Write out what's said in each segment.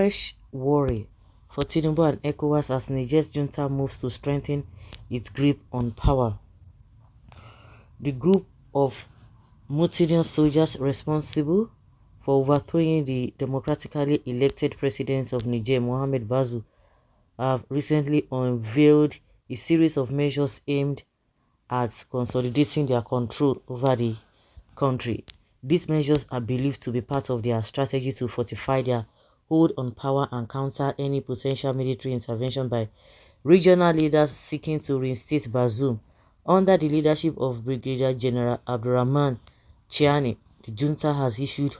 fresh worry for Tinubu and Ecowas as Niger's junta moves to strengthen its grip on power. The group of mutinous soldiers responsible for overthrowing the democratically elected president of Niger, Mohamed Bazoum, have recently unveiled a series of measures aimed at consolidating their control over the country. These measures are believed to be part of their strategy to fortify their hold on power and counter any potential military intervention by regional leaders seeking to reinstate Bazoum. Under the leadership of Brigadier General Abdurrahman Chiani, the junta has issued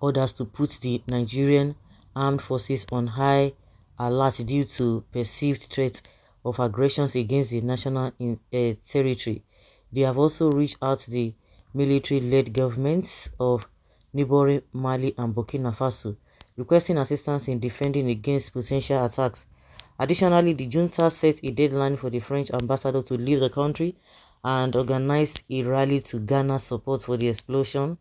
orders to put the Nigerian armed forces on high alert due to perceived threats of aggressions against the national territory. They have also reached out to the military-led governments of neighboring Mali and Burkina Faso, requesting assistance in defending against potential attacks. Additionally, the junta set a deadline for the French ambassador to leave the country and organized a rally to garner support for the expulsion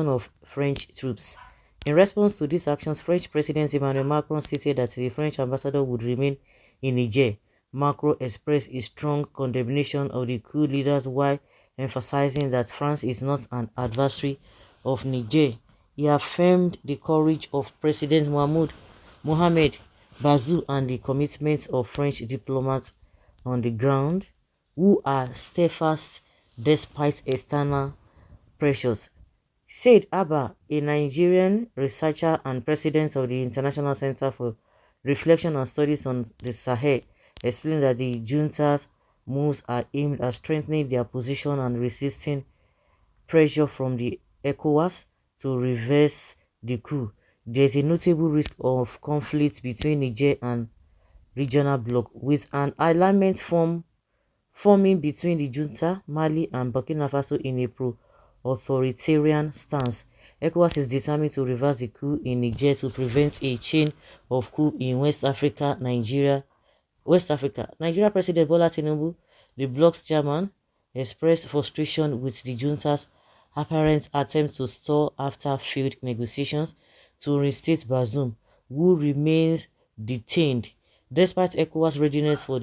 of French troops. In response to these actions, French President Emmanuel Macron stated that the French ambassador would remain in Niger. Macron expressed a strong condemnation of the coup leaders while emphasizing that France is not an adversary of Niger. He affirmed the courage of President Mohamed Bazoum and the commitment of French diplomats on the ground, who are steadfast despite external pressures. Said Abba, a Nigerian researcher and president of the International Center for Reflection and Studies on the Sahel, explained that the junta's moves are aimed at strengthening their position and resisting pressure from the Ecowas to reverse the coup. There is a notable risk of conflict between Niger and regional bloc, with an alignment forming between the junta, Mali and Burkina Faso in a pro-authoritarian stance. ECOWAS is determined to reverse the coup in Niger to prevent a chain of coups in West Africa. Nigeria President Bola Tinubu, the bloc's chairman, expressed frustration with the junta's apparent attempt to stall after failed negotiations to reinstate Bazoum, who remains detained. Despite ECOWAS' readiness for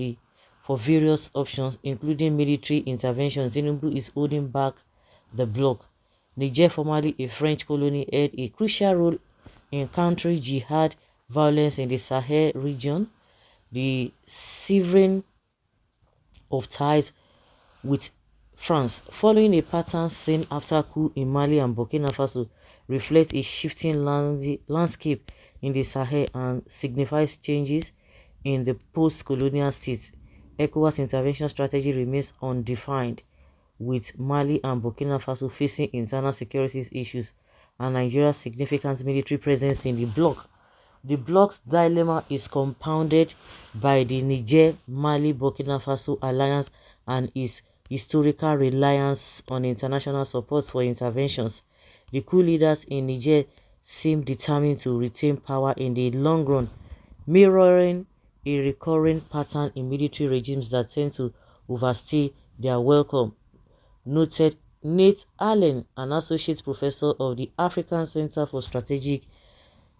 various options, including military intervention, Tinubu is holding back the bloc. Niger, formerly a French colony, had a crucial role in countering jihad violence in the Sahel region. The severing of ties with France, following a pattern seen after coup in Mali and Burkina Faso, reflects a shifting landscape in the Sahel and signifies changes in the post-colonial states. ECOWAS intervention strategy remains undefined, with Mali and Burkina Faso facing internal security issues and Nigeria's significant military presence in the bloc. The bloc's dilemma is compounded by the Niger-Mali-Burkina Faso alliance and its historical reliance on international support for interventions. The coup leaders in Niger seem determined to retain power in the long run, mirroring a recurring pattern in military regimes that tend to overstay their welcome, noted Nate Allen, an associate professor of the African Center for Strategic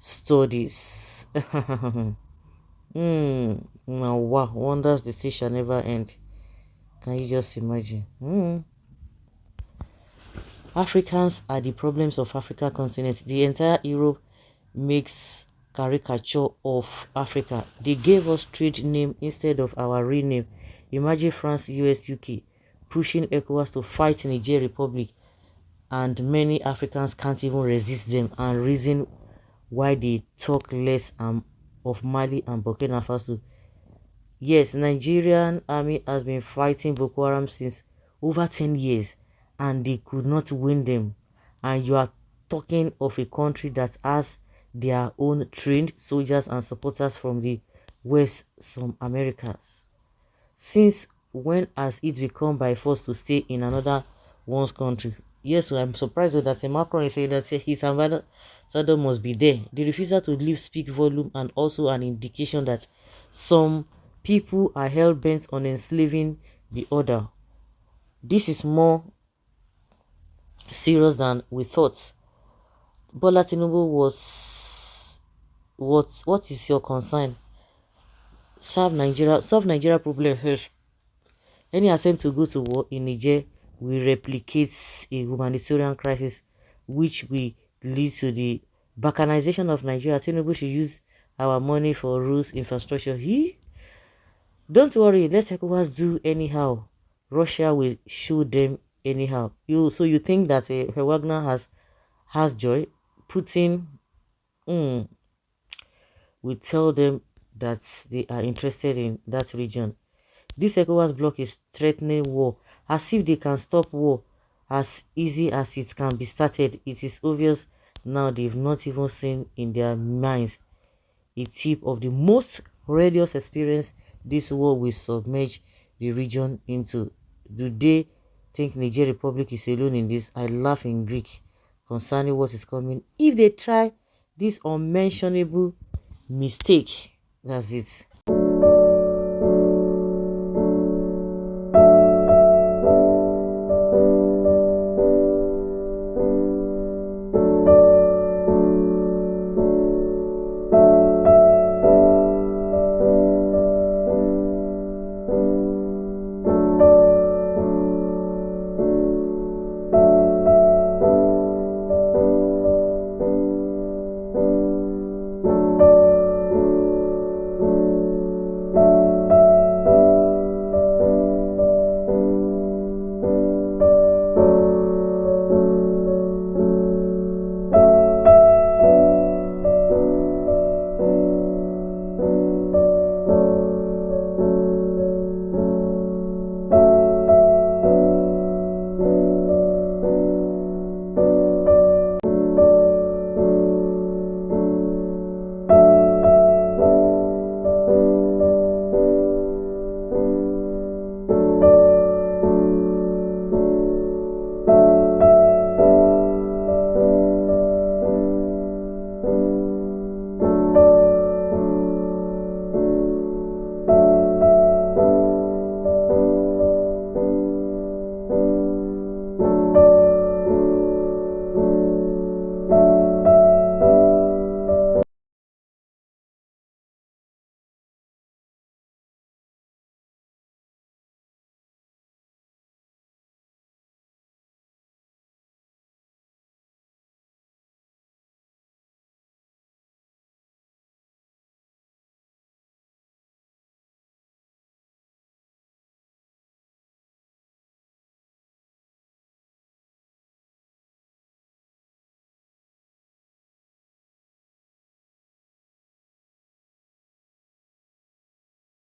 Studies. Now wow, wonders the sea shall never end. Can you just imagine? Africans are the problems of Africa continent. The entire Europe makes caricature of Africa. They gave us trade name instead of our real name. Imagine France, US, UK pushing ECOWAS to fight Niger Republic, and many Africans can't even resist them and reason why they talk less of Mali and Burkina Faso. Yes, Nigerian army has been fighting Boko Haram since over 10 years and they could not win them. And you are talking of a country that has their own trained soldiers and supporters from the West, some Americas. Since when has it become by force to stay in another one's country? Yes, so I'm surprised that Macron is saying that his ambassador must be there. The refusal to leave speak volume and also an indication that some people are hell-bent on enslaving the other. This is more serious than we thought. Bola Tinubu was what is your concern? Solve Nigeria problem first. Any attempt to go to war in Niger will replicate a humanitarian crisis, which will lead to the balkanization of Nigeria. Tinubu should use our money for roads, infrastructure. Don't worry, let Ecowas do anyhow. Russia will show them anyhow. You think that Wagner has joy? Putin will tell them that they are interested in that region. This ECOWAS bloc is threatening war, as if they can stop war as easy as it can be started. It is obvious now they've not even seen in their minds a tip of the most horrendous experience this war will submerge the region into. Do they think Niger Republic is alone in this? I laugh in Greek concerning what is coming if they try this unmentionable mistake. That's it.